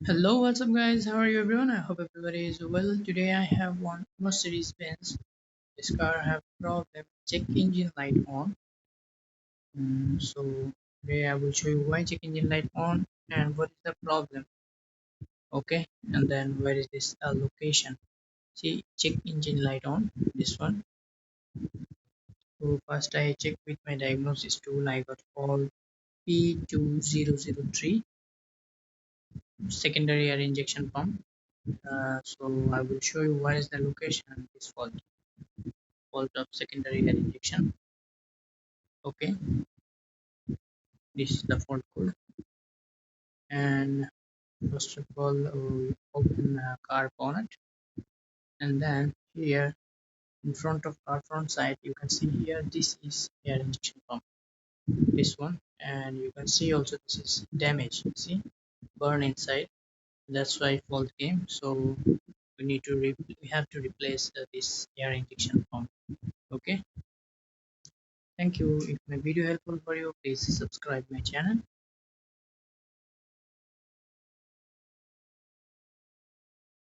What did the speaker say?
Hello, what's up, guys? How are you, everyone? I hope everybody is well. Today, I have one Mercedes-Benz. This car have problem. Check engine light on. So today, I will show you why check engine light on and what is the problem. Okay, and then where is this location? See, check engine light on. This one. So first, I check with my diagnosis tool. I got called P2003 secondary air injection pump. So I will show you where is the location of this fault of secondary air injection. Okay, this is the fault code. And first of all, we open car bonnet, and then here in front of car front side, you can see here this is air injection pump. This one, and you can see also this is damage. See, burn inside. That's why fault came. So we have to replace this air injection pump. Okay. Thank you. If my video helpful for you, please subscribe my channel.